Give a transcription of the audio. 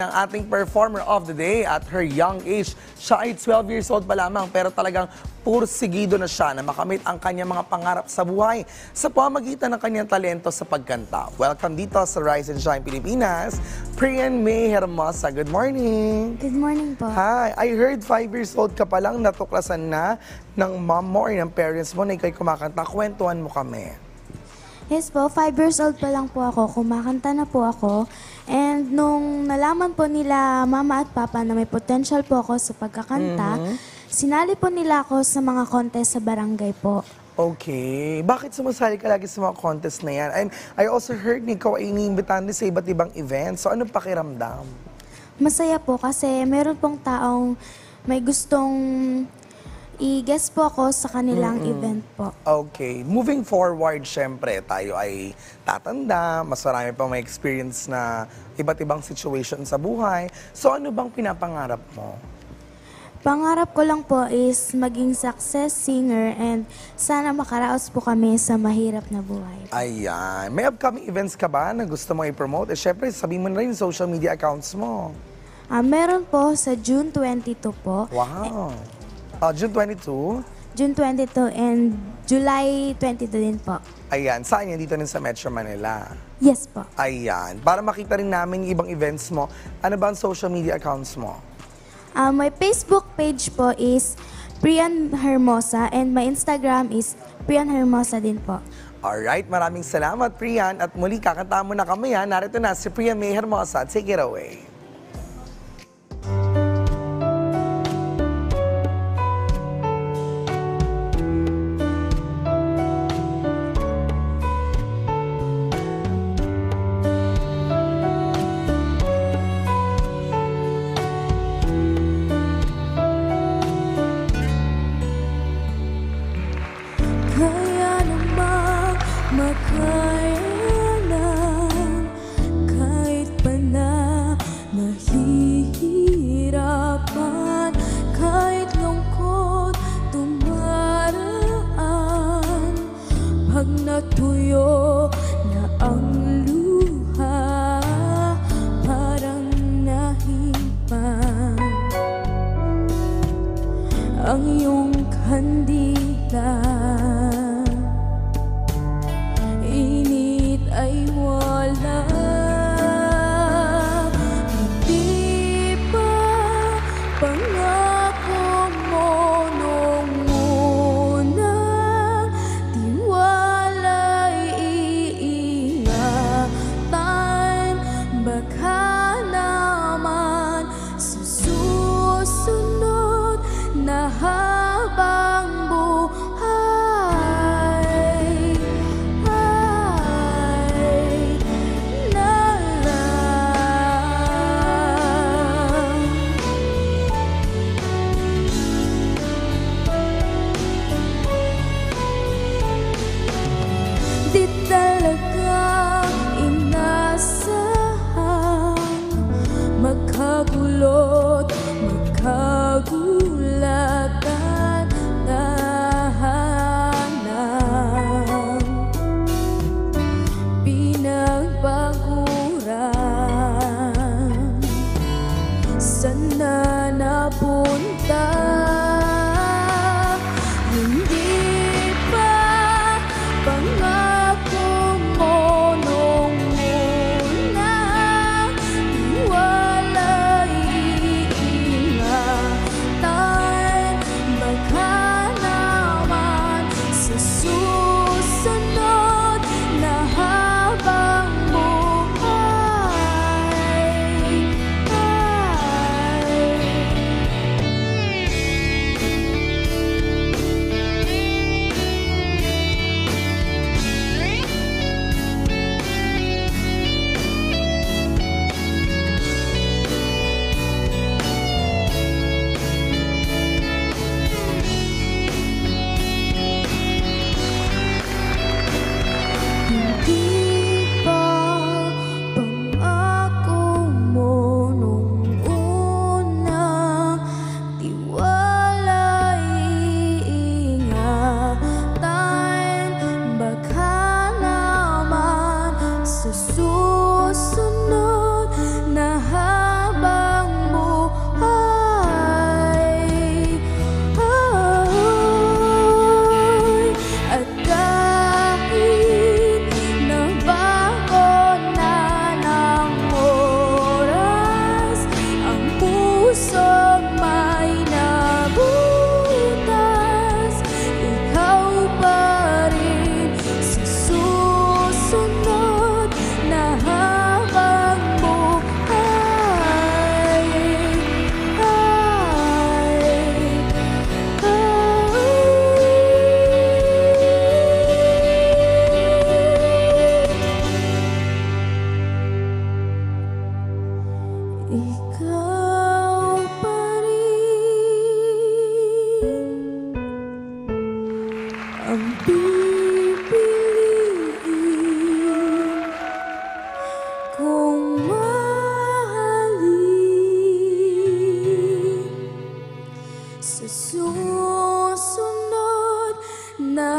Ang ating performer of the day at her young age. Siya ay 12 years old pa lamang pero talagang pursigido na siya na makamit ang kanyang mga pangarap sa buhay sa pamamagitan ng kanyang talento sa pagkanta. Welcome dito sa Rise and Shine Pilipinas, Priyan May Hermosa. Good morning! Good morning po. Hi! I heard 5 years old ka pa lang natuklasan na ng mom mo or ng parents mo na ikaw'y kumakanta. Kwentuhan mo kami. Yes po, 5 years old pa lang po ako, kumakanta na po ako. And nung nalaman po nila mama at papa na may potential po ako sa pagkakanta, sinali po nila ako sa mga contest sa barangay po. Okay. Bakit sumasali ka lagi sa mga contest na yan? And I also heard na ikaw ay iniimbitahan din sa iba't ibang events. So ano pakiramdam? Masaya po kasi meron pong taong may gustong i-guest po ako sa kanilang event po. Okay. Moving forward, syempre, tayo ay tatanda, mas marami pang may experience na iba't ibang situation sa buhay. So ano bang pinapangarap mo? Pangarap ko lang po is maging success singer and sana makaraos po kami sa mahirap na buhay. Ayan. May upcoming events ka ba na gusto mo i-promote? Eh, syempre, sabihin mo na rin yung social media accounts mo. Meron po sa June 22 po. Wow. June 22? June 22 and July 22 din po. Ayan. Saan yan? Dito rin sa Metro Manila. Yes po. Ayan. Para makita rin namin yung ibang events mo, ano ba ang social media accounts mo? My Facebook page po is Priyan Hermosa and my Instagram is Priyan Hermosa din po. Alright, maraming salamat Priyan. At muli kakanta mo na kami ha. Narito na si Priyan May Hermosa. Take it away. Kaya namang makayanan kahit pa na nahihirapan, kahit lungkot tumaraan, pag natuyo na ang luha, parang nahipan ang iyong kandila. Init ay wala, hindi ba pangako mo nung unang tiwala'y iingatan? Baka naman sa susunod na habang buhay ay nalang. Di talaga inasahan magkagulot, magkagulatan, tahanan pinagbaguran. Sana napunta, hindi pa pangako mo nung una, tiwala'y ikaw pa rin ang pipiliin kong mahalin sa susunod na